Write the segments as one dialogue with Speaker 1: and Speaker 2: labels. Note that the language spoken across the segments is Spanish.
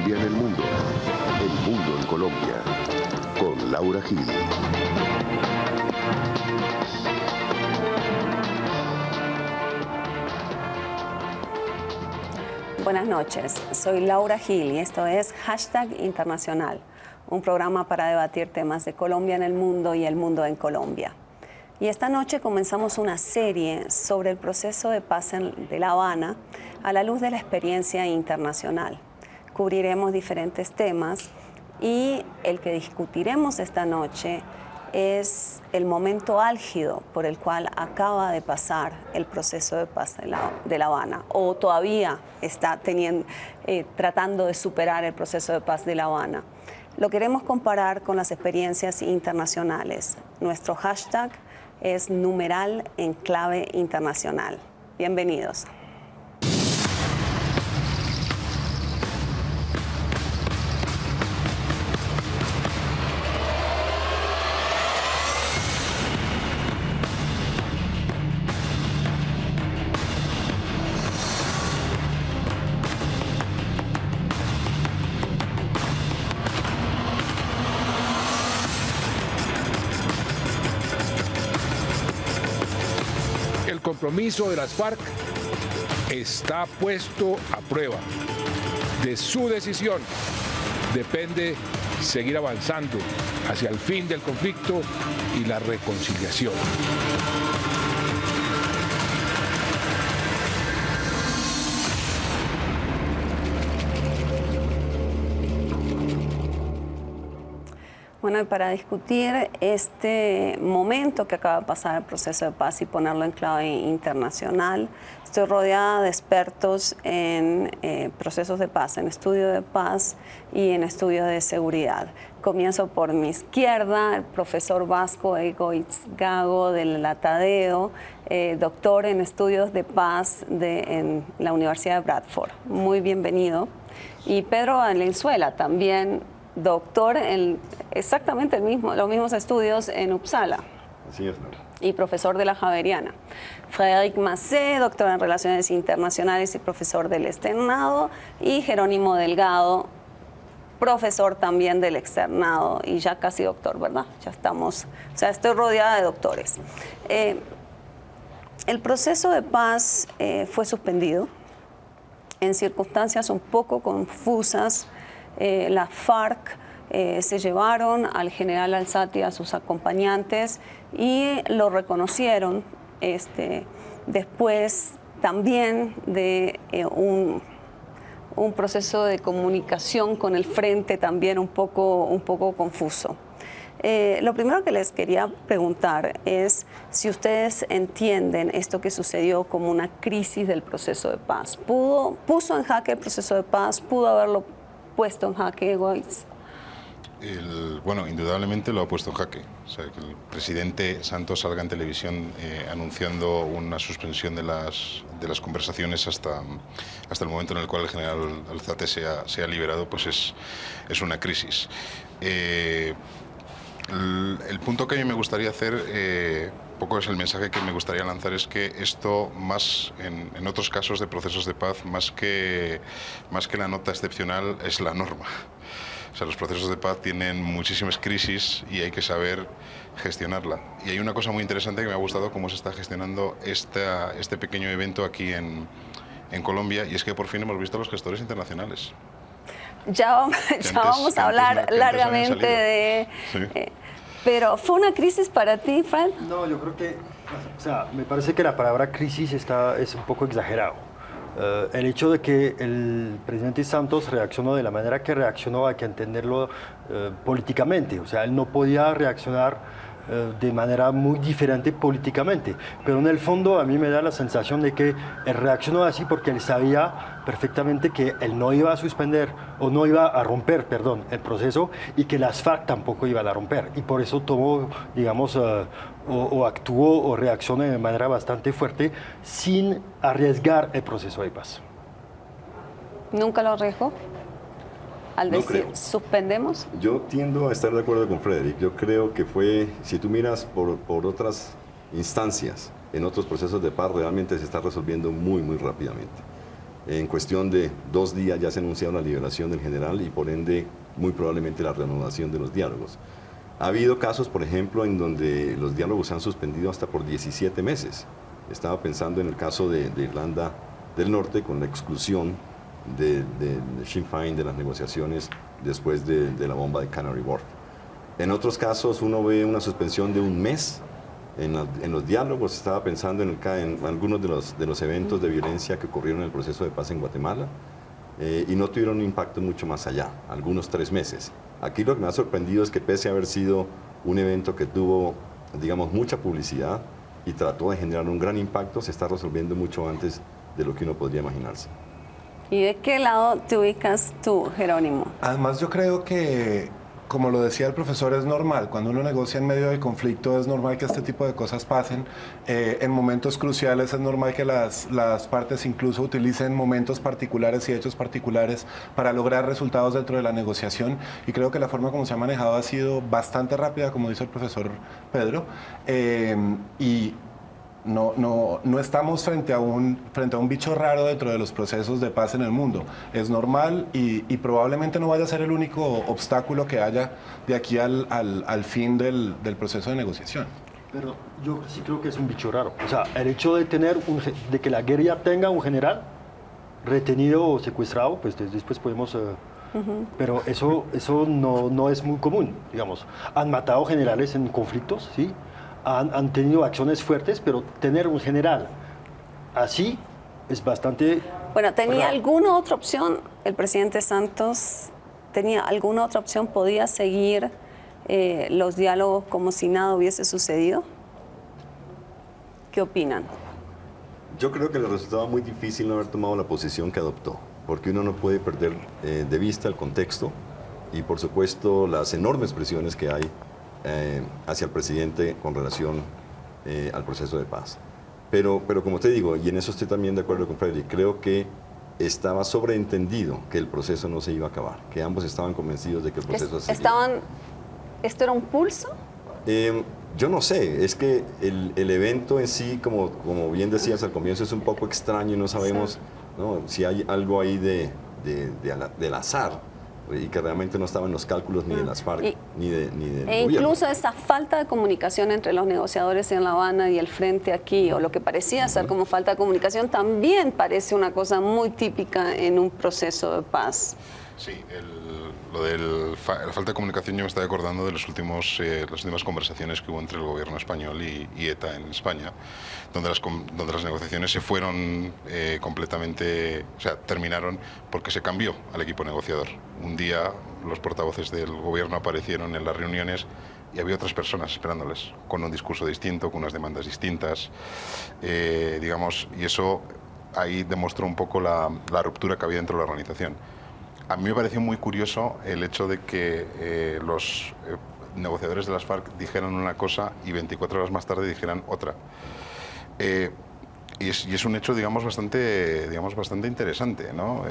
Speaker 1: Colombia en el mundo en Colombia, con Laura Gil.
Speaker 2: Buenas noches, soy Laura Gil y esto es Hashtag Internacional, un programa para debatir temas de Colombia en el mundo y el mundo en Colombia. Y esta noche comenzamos una serie sobre el proceso de paz de La Habana a la luz de la experiencia internacional. Cubriremos diferentes temas y el que discutiremos esta noche es el momento álgido por el cual acaba de pasar el proceso de paz de La Habana, o todavía está tratando de superar el proceso de paz de La Habana. Lo queremos comparar con las experiencias internacionales. Nuestro hashtag es numeral en clave internacional. Bienvenidos.
Speaker 3: El compromiso de las FARC está puesto a prueba. De su decisión depende seguir avanzando hacia el fin del conflicto y la reconciliación.
Speaker 2: Bueno, y para discutir este momento que acaba de pasar el proceso de paz y ponerlo en clave internacional, estoy rodeada de expertos en procesos de paz, en estudio de paz y en estudio de seguridad. Comienzo por mi izquierda, el profesor Vasco Egoitz Gago del Atadeo, doctor en estudios de paz en la Universidad de Bradford. Muy bienvenido. Y Pedro Valenzuela, también doctor en exactamente los mismos estudios en Uppsala.
Speaker 4: Así es, Laura.
Speaker 2: Y profesor de la Javeriana. Frédéric Massé, doctor en Relaciones Internacionales y profesor del Externado. Y Jerónimo Delgado, profesor también del Externado y ya casi doctor, ¿verdad? Ya estamos, o sea, estoy rodeada de doctores. El proceso de paz fue suspendido en circunstancias un poco confusas. Las FARC se llevaron al general Alzati y a sus acompañantes y lo reconocieron después también de un proceso de comunicación con el frente también un poco confuso. Lo primero que les quería preguntar es si ustedes entienden esto que sucedió como una crisis del proceso de paz. ¿Puso en jaque el proceso de paz? ¿Pudo haberlo puesto en jaque, Egoitz?
Speaker 5: Bueno, indudablemente lo ha puesto en jaque. O sea, que el presidente Santos salga en televisión anunciando una suspensión de las conversaciones hasta el momento en el cual el general Alzate sea liberado, pues es una crisis. El punto que a mí me gustaría hacer, poco es el mensaje que me gustaría lanzar, es que esto, más en otros casos de procesos de paz, más que la nota excepcional, es la norma. O sea, los procesos de paz tienen muchísimas crisis y hay que saber gestionarla. Y hay una cosa muy interesante que me ha gustado, cómo se está gestionando este pequeño evento aquí en Colombia, y es que por fin hemos visto a los gestores internacionales.
Speaker 2: Ya vamos a hablar largamente de... Sí. Pero, ¿fue una crisis para ti, Fran?
Speaker 4: No, yo creo que, o sea, me parece que la palabra crisis es un poco exagerado. El hecho de que el presidente Santos reaccionó de la manera que reaccionó hay que entenderlo políticamente. O sea, él no podía reaccionar de manera muy diferente políticamente, pero en el fondo a mí me da la sensación de que él reaccionó así porque él sabía perfectamente que él no iba a suspender o no iba a romper, perdón, el proceso, y que las FARC tampoco iban a romper, y por eso tomó, digamos, o actuó o reaccionó de manera bastante fuerte sin arriesgar el proceso de paz.
Speaker 2: ¿Nunca lo arriesgó? Al
Speaker 6: No
Speaker 2: decir,
Speaker 6: creo.
Speaker 2: ¿suspendemos?
Speaker 6: Yo tiendo a estar de acuerdo con Frédéric. Yo creo que fue, si tú miras por otras instancias, en otros procesos de paz, realmente se está resolviendo muy rápidamente. En cuestión de 2 días ya se ha anunciado la liberación del general y por ende muy probablemente la reanudación de los diálogos. Ha habido casos, por ejemplo, en donde los diálogos se han suspendido hasta por 17 meses. Estaba pensando en el caso de Irlanda del Norte con la exclusión de Sinn Féin de las negociaciones después de la bomba de Canary Wharf. En otros casos uno ve una suspensión de 1 mes en los diálogos. Estaba pensando en algunos de los eventos de violencia que ocurrieron en el proceso de paz en Guatemala y no tuvieron un impacto mucho más allá, algunos 3 meses. Aquí lo que me ha sorprendido es que pese a haber sido un evento que tuvo, digamos, mucha publicidad y trató de generar un gran impacto, se está resolviendo mucho antes de lo que uno podría imaginarse.
Speaker 2: ¿Y de qué lado te ubicas tú, Jerónimo?
Speaker 7: Además, yo creo que, como lo decía el profesor, es normal. Cuando uno negocia en medio del conflicto, es normal que este tipo de cosas pasen. En momentos cruciales es normal que las partes incluso utilicen momentos particulares y hechos particulares para lograr resultados dentro de la negociación. Y creo que la forma como se ha manejado ha sido bastante rápida, como dice el profesor Pedro. Y no estamos frente a un bicho raro dentro de los procesos de paz en el mundo. Es normal y probablemente no vaya a ser el único obstáculo que haya de aquí al fin del proceso de negociación.
Speaker 4: Pero yo sí creo que es un bicho raro. O sea, el hecho de de que la guerrilla tenga un general retenido o secuestrado, pues después podemos... Pero eso no es muy común, digamos. Han matado generales en conflictos, ¿sí? Han tenido acciones fuertes, pero tener un general así es bastante...
Speaker 2: Bueno, ¿tenía
Speaker 4: raro.
Speaker 2: alguna otra opción? ¿El presidente Santos tenía alguna otra opción? ¿Podía seguir los diálogos como si nada hubiese sucedido? ¿Qué opinan?
Speaker 6: Yo creo que le resultaba muy difícil no haber tomado la posición que adoptó, porque uno no puede perder de vista el contexto y, por supuesto, las enormes presiones que hay hacia el presidente con relación al proceso de paz. Pero como te digo, y en eso estoy también de acuerdo con Freddy, creo que estaba sobreentendido que el proceso no se iba a acabar, que ambos estaban convencidos de que el proceso se seguía.
Speaker 2: ¿Esto era un pulso?
Speaker 6: Yo no sé, es que el evento en sí, como bien decías al comienzo, es un poco extraño y no sabemos, sí, ¿no?, si hay algo ahí del azar y que realmente no estaba en los cálculos ni de las FARC ni del gobierno.
Speaker 2: Incluso esa falta de comunicación entre los negociadores en La Habana y el frente aquí, o lo que parecía ser como falta de comunicación, también parece una cosa muy típica en un proceso de paz.
Speaker 5: Sí, lo de la falta de comunicación, yo me estoy acordando de las últimas conversaciones que hubo entre el gobierno español y ETA en España, donde las negociaciones se fueron completamente, o sea, terminaron porque se cambió al equipo negociador. Un día los portavoces del gobierno aparecieron en las reuniones y había otras personas esperándoles, con un discurso distinto, con unas demandas distintas, digamos, y eso ahí demostró un poco la ruptura que había dentro de la organización. A mí me pareció muy curioso el hecho de que los negociadores de las FARC dijeran una cosa y 24 horas más tarde dijeran otra. Y es un hecho, digamos, bastante interesante, ¿no?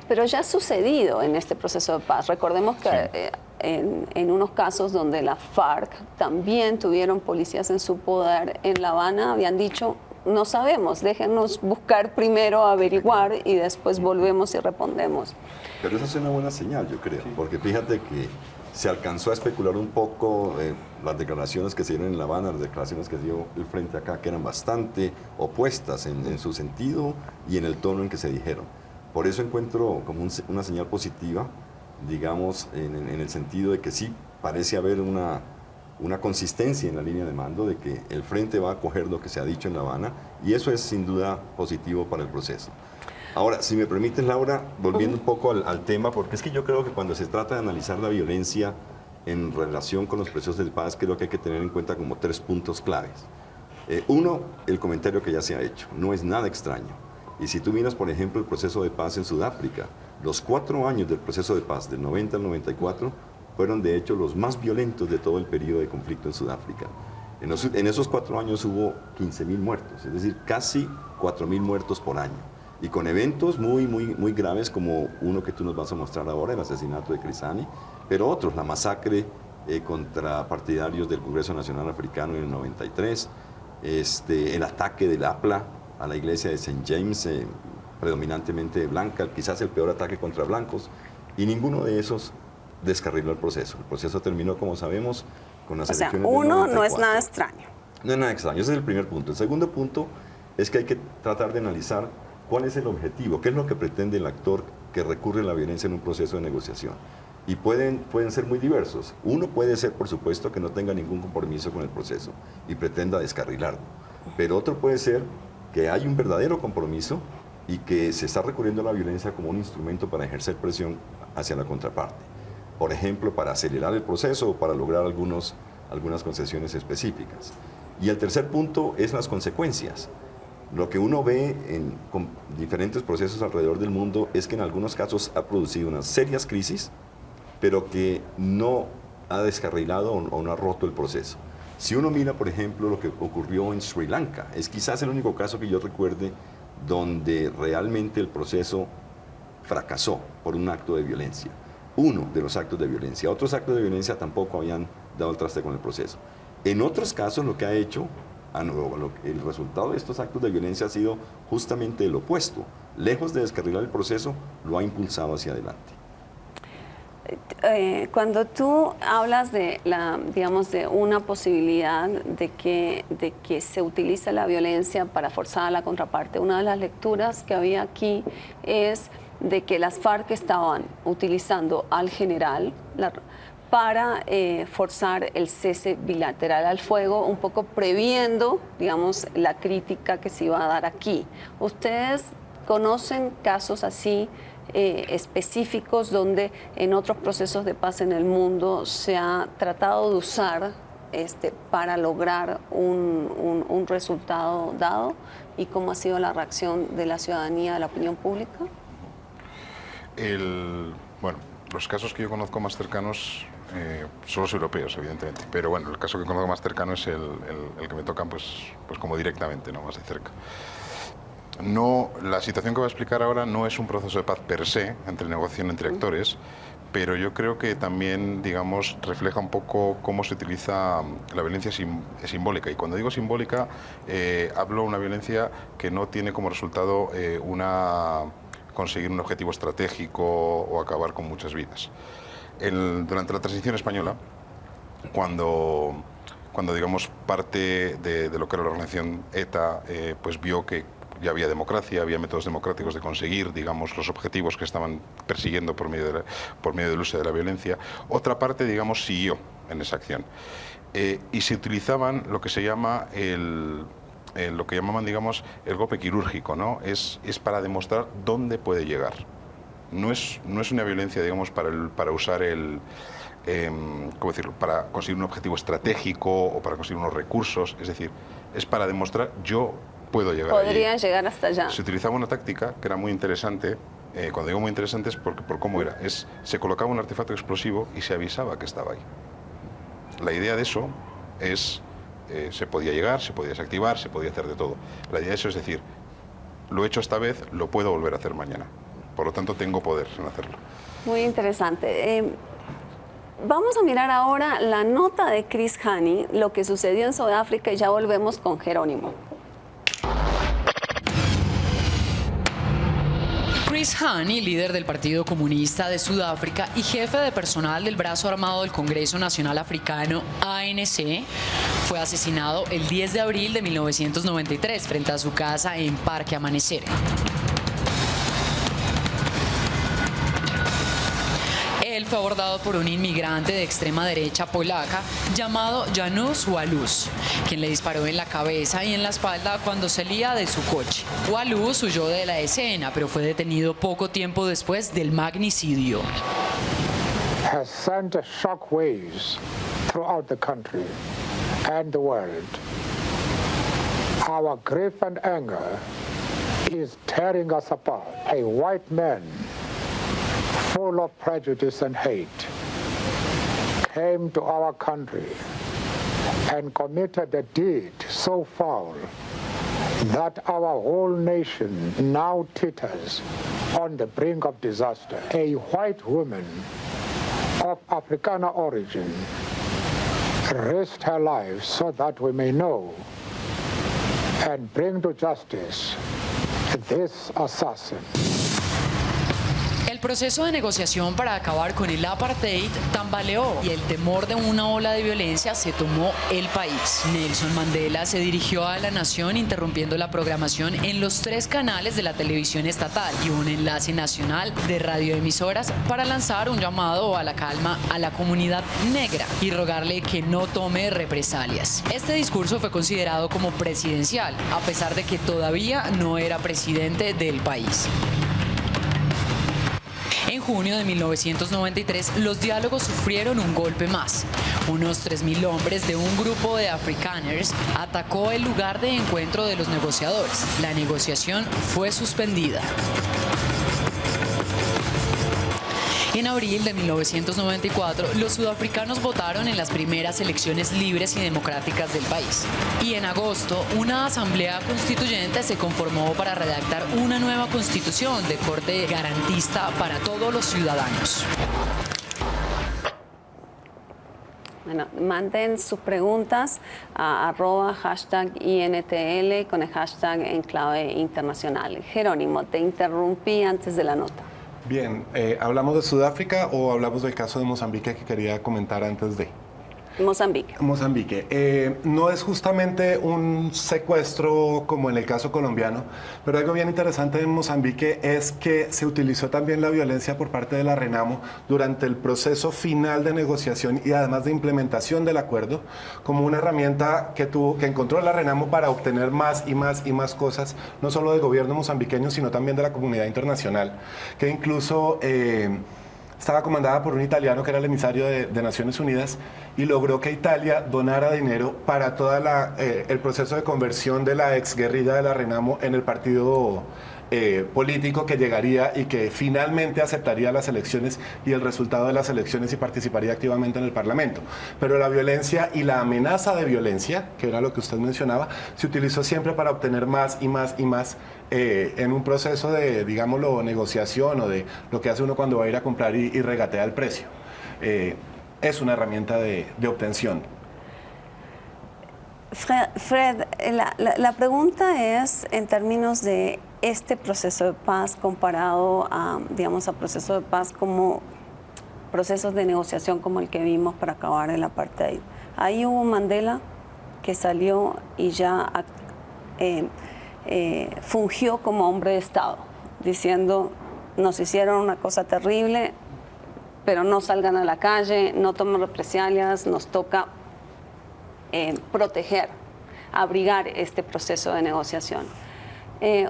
Speaker 2: Pero ya ha sucedido en este proceso de paz. Recordemos que en unos casos donde la FARC también tuvieron policías en su poder en La Habana, habían dicho: no sabemos, déjenos buscar primero, averiguar y después volvemos y respondemos.
Speaker 6: Pero esa es una buena señal, yo creo, porque fíjate que se alcanzó a especular un poco las declaraciones que se dieron en La Habana, las declaraciones que dio el frente acá, que eran bastante opuestas en su sentido y en el tono en que se dijeron. Por eso encuentro como una señal positiva, digamos, en el sentido de que sí parece haber una consistencia en la línea de mando, de que el frente va a acoger lo que se ha dicho en La Habana, y eso es sin duda positivo para el proceso. Ahora, si me permites, Laura, volviendo un poco al tema, porque es que yo creo que cuando se trata de analizar la violencia en relación con los procesos de paz, creo que hay que tener en cuenta como 3 puntos claves. Uno, el comentario que ya se ha hecho, no es nada extraño. Y si tú miras, por ejemplo, el proceso de paz en Sudáfrica, los 4 años del proceso de paz, del 90 al 94, fueron de hecho los más violentos de todo el periodo de conflicto en Sudáfrica. En esos 4 años hubo 15.000 muertos, es decir, casi 4.000 muertos por año. Y con eventos muy graves como uno que tú nos vas a mostrar ahora, el asesinato de Crisani, pero otros, la masacre contra partidarios del Congreso Nacional Africano en el 93, el ataque del APLA a la iglesia de St. James predominantemente blanca, quizás el peor ataque contra blancos, y ninguno de esos descarriló el proceso. El proceso terminó, como sabemos, con las elecciones del 94.
Speaker 2: No es nada extraño.
Speaker 6: No es nada extraño, ese es el primer punto. El segundo punto es que hay que tratar de analizar cuál es el objetivo, qué es lo que pretende el actor que recurre a la violencia en un proceso de negociación. Y pueden ser muy diversos. Uno puede ser, por supuesto, que no tenga ningún compromiso con el proceso y pretenda descarrilarlo. Pero otro puede ser que hay un verdadero compromiso y que se está recurriendo a la violencia como un instrumento para ejercer presión hacia la contraparte. Por ejemplo, para acelerar el proceso o para lograr algunas concesiones específicas. Y el tercer punto es las consecuencias. Lo que uno ve con diferentes procesos alrededor del mundo es que en algunos casos ha producido unas serias crisis, pero que no ha descarrilado o no ha roto el proceso. Si uno mira, por ejemplo, lo que ocurrió en Sri Lanka, es quizás el único caso que yo recuerde donde realmente el proceso fracasó por un acto de violencia. Uno de los actos de violencia. Otros actos de violencia tampoco habían dado el traste con el proceso. En otros casos lo que ha hecho, el resultado de estos actos de violencia ha sido justamente el opuesto. Lejos de descarrilar el proceso, lo ha impulsado hacia adelante.
Speaker 2: Cuando tú hablas de una posibilidad de que se utilice la violencia para forzar a la contraparte, una de las lecturas que había aquí es de que las FARC estaban utilizando al general para forzar el cese bilateral al fuego, un poco previendo, digamos, la crítica que se iba a dar aquí. ¿Ustedes conocen casos así específicos donde en otros procesos de paz en el mundo se ha tratado de usar para lograr un resultado dado? ¿Y cómo ha sido la reacción de la ciudadanía, de la opinión pública?
Speaker 5: Bueno, los casos que yo conozco más cercanos son los europeos, evidentemente, pero bueno, el caso que conozco más cercano es el que me tocan pues como directamente, ¿no? Más de cerca. No, la situación que voy a explicar ahora no es un proceso de paz per se, entre negociación entre actores, pero yo creo que también, digamos, refleja un poco cómo se utiliza la violencia simbólica. Y cuando digo simbólica, hablo de una violencia que no tiene como resultado conseguir un objetivo estratégico o acabar con muchas vidas. Durante la transición española, cuando digamos, parte de lo que era la organización ETA, pues vio que ya había democracia, había métodos democráticos de conseguir, digamos, los objetivos que estaban persiguiendo por medio del uso de la violencia. Otra parte, digamos, siguió en esa acción. Y se utilizaban lo que se llama lo que llamaban, digamos, el golpe quirúrgico, ¿no? Es para demostrar dónde puede llegar. No es una violencia, digamos, para usar ¿cómo decirlo?, para conseguir un objetivo estratégico o para conseguir unos recursos. Es decir, es para demostrar yo puedo llegar
Speaker 2: Podría
Speaker 5: allí.
Speaker 2: llegar hasta allá.
Speaker 5: Se utilizaba una táctica que era muy interesante. Cuando digo muy interesante es por cómo era. Se colocaba un artefacto explosivo y se avisaba que estaba ahí. La idea de eso es, se podía llegar, se podía desactivar, se podía hacer de todo. La idea de eso es decir, lo he hecho esta vez, lo puedo volver a hacer mañana. Por lo tanto, tengo poder en hacerlo.
Speaker 2: Muy interesante. Vamos a mirar ahora la nota de Chris Hani, lo que sucedió en Sudáfrica, y ya volvemos con Jerónimo.
Speaker 8: Chris Hani, líder del Partido Comunista de Sudáfrica y jefe de personal del brazo armado del Congreso Nacional Africano, ANC, fue asesinado el 10 de abril de 1993 frente a su casa en Parque Amanecer. Él fue abordado por un inmigrante de extrema derecha polaca llamado Janusz Walus, quien le disparó en la cabeza y en la espalda cuando salía de su coche. Walus huyó de la escena, pero fue detenido poco tiempo después del magnicidio.
Speaker 9: Has sent shockwaves throughout the country and the world. Our grief and anger is tearing us apart. A white man full of prejudice and hate came to our country and committed a deed so foul that our whole nation now teeters on the brink of disaster. A white woman of Afrikaner origin risked her life so that we may know and bring to justice this assassin.
Speaker 8: El proceso de negociación para acabar con el apartheid tambaleó y el temor de una ola de violencia se tomó el país. Nelson Mandela se dirigió a la nación interrumpiendo la programación en los 3 canales de la televisión estatal y un enlace nacional de radioemisoras para lanzar un llamado a la calma a la comunidad negra y rogarle que no tome represalias. Este discurso fue considerado como presidencial, a pesar de que todavía no era presidente del país. En junio de 1993, los diálogos sufrieron un golpe más. Unos 3.000 hombres de un grupo de Afrikaners atacó el lugar de encuentro de los negociadores. La negociación fue suspendida. En abril de 1994, los sudafricanos votaron en las primeras elecciones libres y democráticas del país. Y en agosto, una asamblea constituyente se conformó para redactar una nueva constitución de corte garantista para todos los ciudadanos.
Speaker 2: Bueno, manden sus preguntas a @INTL con el hashtag en clave internacional. Jerónimo, te interrumpí antes de la nota.
Speaker 7: Bien, ¿hablamos de Sudáfrica o hablamos del caso de Mozambique que quería comentar antes de?
Speaker 2: Mozambique.
Speaker 7: Mozambique. No es justamente un secuestro como en el caso colombiano, pero algo bien interesante en Mozambique es que se utilizó también la violencia por parte de la RENAMO durante el proceso final de negociación y además de implementación del acuerdo como una herramienta que encontró la RENAMO para obtener más y más y más cosas, no solo del gobierno mozambiqueño, sino también de la comunidad internacional, que incluso estaba comandada por un italiano que era el emisario de Naciones Unidas y logró que Italia donara dinero para todo el proceso de conversión de la exguerrilla de la RENAMO en el partido político que llegaría y que finalmente aceptaría las elecciones y el resultado de las elecciones y participaría activamente en el Parlamento. Pero la violencia y la amenaza de violencia, que era lo que usted mencionaba, se utilizó siempre para obtener más y más y más en un proceso de, digámoslo, negociación o de lo que hace uno cuando va a ir a comprar y regatea el precio. Es una herramienta de obtención.
Speaker 2: Fred, la pregunta es en términos de este proceso de paz comparado a, digamos, a proceso de paz como procesos de negociación como el que vimos para acabar el apartheid. Ahí hubo Mandela que salió y ya fungió como hombre de Estado, diciendo, nos hicieron una cosa terrible, pero no salgan a la calle, no tomen represalias, nos toca proteger, abrigar este proceso de negociación.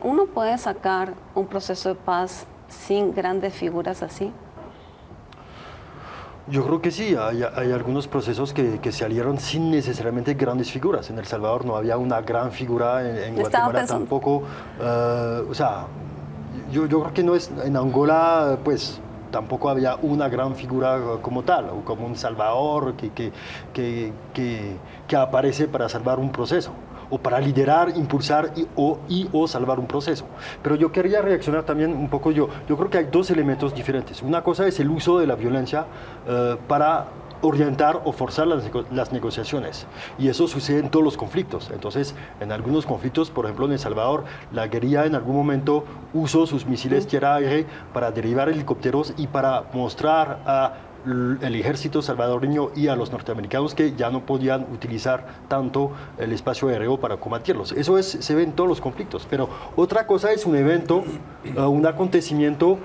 Speaker 2: ¿Uno puede sacar un proceso de paz sin grandes figuras así?
Speaker 4: Yo creo que sí, hay algunos procesos que salieron sin necesariamente grandes figuras. En El Salvador no había una gran figura, en Guatemala tampoco. O sea, yo creo que no es, en Angola, pues tampoco había una gran figura como tal, o como un salvador que aparece para salvar un proceso, o para liderar, impulsar o salvar un proceso. Pero yo quería reaccionar también un poco yo creo que hay dos elementos diferentes. Una cosa es el uso de la violencia para orientar o forzar las negociaciones. Y eso sucede en todos los conflictos. Entonces, en algunos conflictos, por ejemplo en El Salvador, la guerrilla en algún momento usó sus misiles tierra-aire para derribar helicópteros y para mostrar al ejército salvadoreño y a los norteamericanos que ya no podían utilizar tanto el espacio aéreo para combatirlos. Eso se ve en todos los conflictos. Pero otra cosa es un evento, un acontecimiento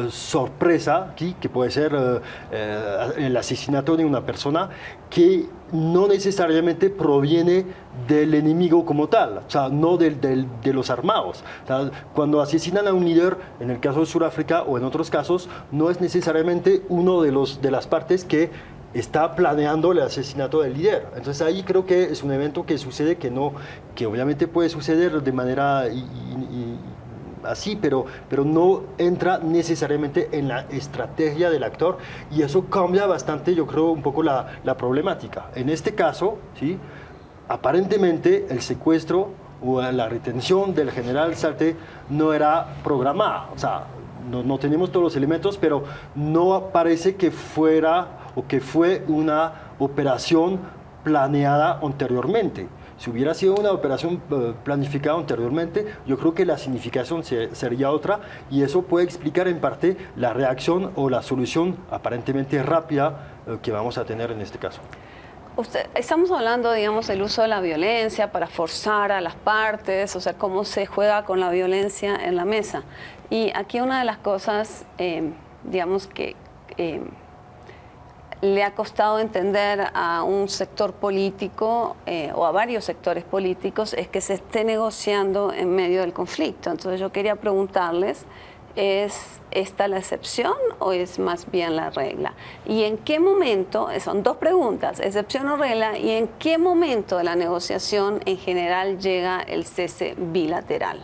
Speaker 4: sorpresa, aquí, que puede ser el asesinato de una persona que no necesariamente proviene del enemigo como tal, o sea, no de los armados. O sea, cuando asesinan a un líder, en el caso de Sudáfrica o en otros casos, no es necesariamente uno de las partes que está planeando el asesinato del líder. Entonces ahí creo que es un evento que sucede que obviamente puede suceder de manera así, pero no entra necesariamente en la estrategia del actor, y eso cambia bastante, yo creo, un poco la problemática. En este caso, ¿sí?, aparentemente el secuestro o la retención del general Salte no era programada. O sea, no tenemos todos los elementos, pero no parece que fuera o que fue una operación planeada anteriormente. Si hubiera sido una operación planificada anteriormente, yo creo que la significación sería otra y eso puede explicar en parte la reacción o la solución aparentemente rápida que vamos a tener en este caso.
Speaker 2: Estamos hablando, digamos, del uso de la violencia para forzar a las partes, o sea, cómo se juega con la violencia en la mesa. Y aquí una de las cosas, digamos, que le ha costado entender a un sector político o a varios sectores políticos es que se esté negociando en medio del conflicto. Entonces yo quería preguntarles, ¿es esta la excepción o es más bien la regla? ¿Y en qué momento, son dos preguntas, excepción o regla, y en qué momento de la negociación en general llega el cese bilateral?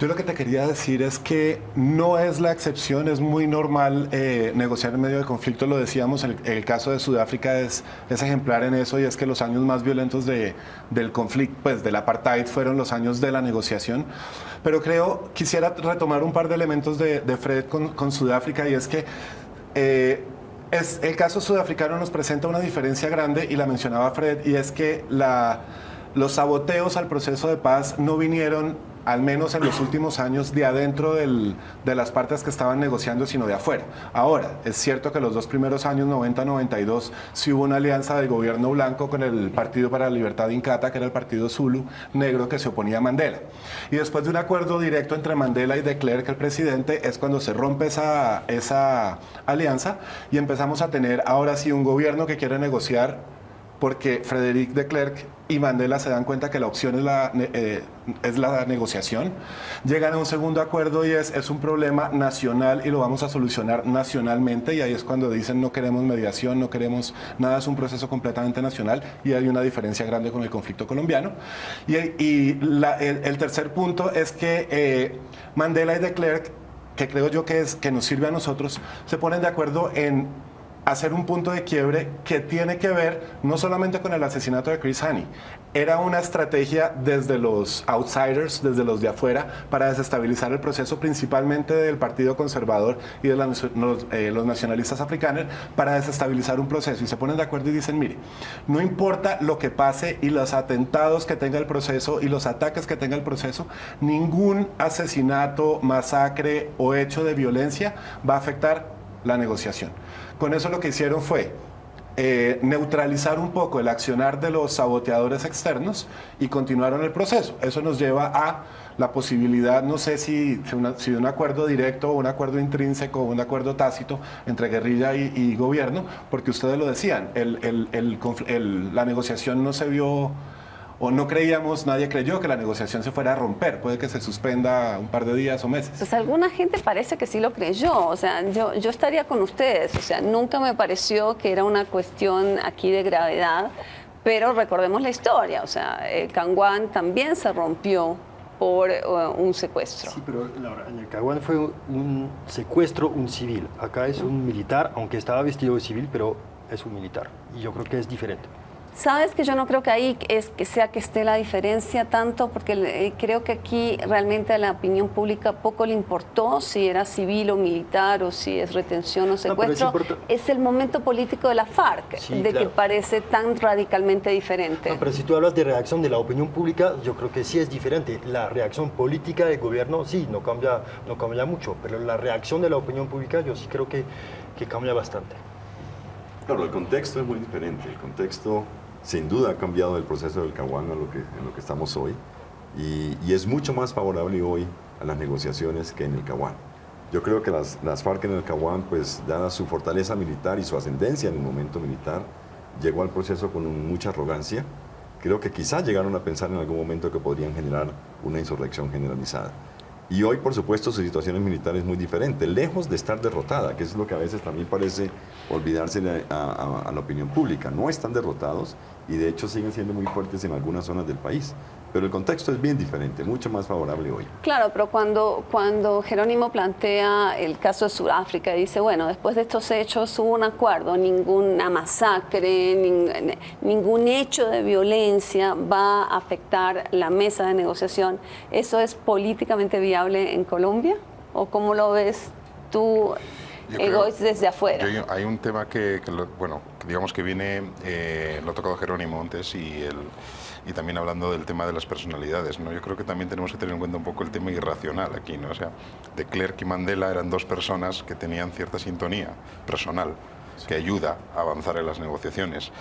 Speaker 7: Yo lo que te quería decir es que no es la excepción, es muy normal negociar en medio de conflicto, lo decíamos, el caso de Sudáfrica es ejemplar en eso, y es que los años más violentos del conflicto, pues del apartheid, fueron los años de la negociación. Pero quisiera retomar un par de elementos de Fred con Sudáfrica, y es que el caso sudafricano nos presenta una diferencia grande, y la mencionaba Fred, y es que los saboteos al proceso de paz no vinieron, al menos en los últimos años, de adentro de las partes que estaban negociando, sino de afuera. Ahora, es cierto que los dos primeros años, 90-92, sí hubo una alianza del gobierno blanco con el Partido para la Libertad Inkatha, que era el partido Zulu negro que se oponía a Mandela. Y después de un acuerdo directo entre Mandela y de Klerk, el presidente, es cuando se rompe esa alianza y empezamos a tener ahora sí un gobierno que quiere negociar, porque Frederick de Klerk y Mandela se dan cuenta que la opción es la negociación. Llegan a un segundo acuerdo y es un problema nacional y lo vamos a solucionar nacionalmente, y ahí es cuando dicen no queremos mediación, no queremos nada, es un proceso completamente nacional, y hay una diferencia grande con el conflicto colombiano. El tercer punto es que Mandela y de Klerk, que creo yo que nos sirve a nosotros, se ponen de acuerdo en hacer un punto de quiebre que tiene que ver no solamente con el asesinato de Chris Hani. Era una estrategia desde los outsiders, desde los de afuera, para desestabilizar el proceso, principalmente del Partido Conservador y de los nacionalistas africanos, para desestabilizar un proceso. Y se ponen de acuerdo y dicen, mire, no importa lo que pase y los atentados que tenga el proceso y los ataques que tenga el proceso, ningún asesinato, masacre o hecho de violencia va a afectar la negociación. Con eso lo que hicieron fue neutralizar un poco el accionar de los saboteadores externos y continuaron el proceso. Eso nos lleva a la posibilidad, no sé si de un acuerdo directo o un acuerdo intrínseco o un acuerdo tácito entre guerrilla y gobierno, porque ustedes lo decían, la negociación no se vio, o no creíamos, nadie creyó que la negociación se fuera a romper. Puede que se suspenda un par de días o meses.
Speaker 2: Pues alguna gente parece que sí lo creyó. O sea, yo estaría con ustedes. O sea, nunca me pareció que era una cuestión aquí de gravedad, pero recordemos la historia. O sea, el Kangwan también se rompió por un secuestro.
Speaker 4: Sí, pero Laura, en el Kangwan fue un secuestro, un civil. Acá es un militar, aunque estaba vestido de civil, pero es un militar. Y yo creo que es diferente.
Speaker 2: Sabes que yo no creo que ahí que esté la diferencia tanto, porque creo que aquí realmente a la opinión pública poco le importó si era civil o militar o si es retención o secuestro. Es el momento político de la FARC, sí, de claro, que parece tan radicalmente diferente.
Speaker 4: No, pero si tú hablas de reacción de la opinión pública, yo creo que sí es diferente. La reacción política del gobierno sí, no cambia mucho, pero la reacción de la opinión pública yo sí creo que cambia bastante.
Speaker 6: Claro, el contexto es muy diferente. El contexto sin duda ha cambiado del proceso del Kangwan en lo que estamos hoy, y es mucho más favorable hoy a las negociaciones que en el Kangwan. Yo creo que las FARC en el Kangwan, pues dada su fortaleza militar y su ascendencia en el momento militar, llegó al proceso con mucha arrogancia. Creo que quizás llegaron a pensar en algún momento que podrían generar una insurrección generalizada. Y hoy, por supuesto, su situación militar es muy diferente, lejos de estar derrotada, que es lo que a veces también parece olvidarse a la opinión pública. No están derrotados y de hecho siguen siendo muy fuertes en algunas zonas del país. Pero el contexto es bien diferente, mucho más favorable hoy.
Speaker 2: Claro, pero cuando Jerónimo plantea el caso de Sudáfrica, dice, bueno, después de estos hechos hubo un acuerdo, ninguna masacre, ningún hecho de violencia va a afectar la mesa de negociación. ¿Eso es políticamente viable en Colombia? ¿O cómo lo ves tú, Egoitz, desde afuera?
Speaker 5: Hay un tema que digamos que viene, lo ha tocado Jerónimo antes y también hablando del tema de las personalidades, ¿no? Yo creo que también tenemos que tener en cuenta un poco el tema irracional aquí, ¿no? O sea, de Klerk y Mandela eran dos personas que tenían cierta sintonía personal que ayuda a avanzar en las negociaciones.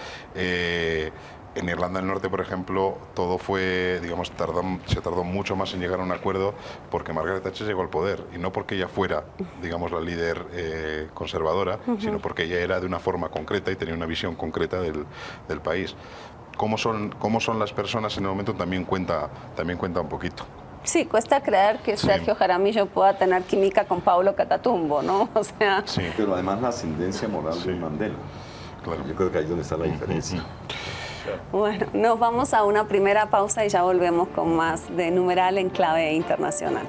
Speaker 5: En Irlanda del Norte, por ejemplo, todo fue, digamos, se tardó mucho más en llegar a un acuerdo porque Margaret Thatcher llegó al poder y no porque ella fuera, digamos, la líder conservadora, sino porque ella era de una forma concreta y tenía una visión concreta del país. Cómo son las personas en el momento también cuenta un poquito.
Speaker 2: Sí, cuesta creer que Sergio Jaramillo pueda tener química con Paulo Catatumbo, ¿no? O sea...
Speaker 6: Sí. Pero además la ascendencia moral de Mandela.
Speaker 5: Claro.
Speaker 6: Yo creo que ahí es donde está la diferencia.
Speaker 2: Bueno, nos vamos a una primera pausa y ya volvemos con más de Numeral en Clave Internacional.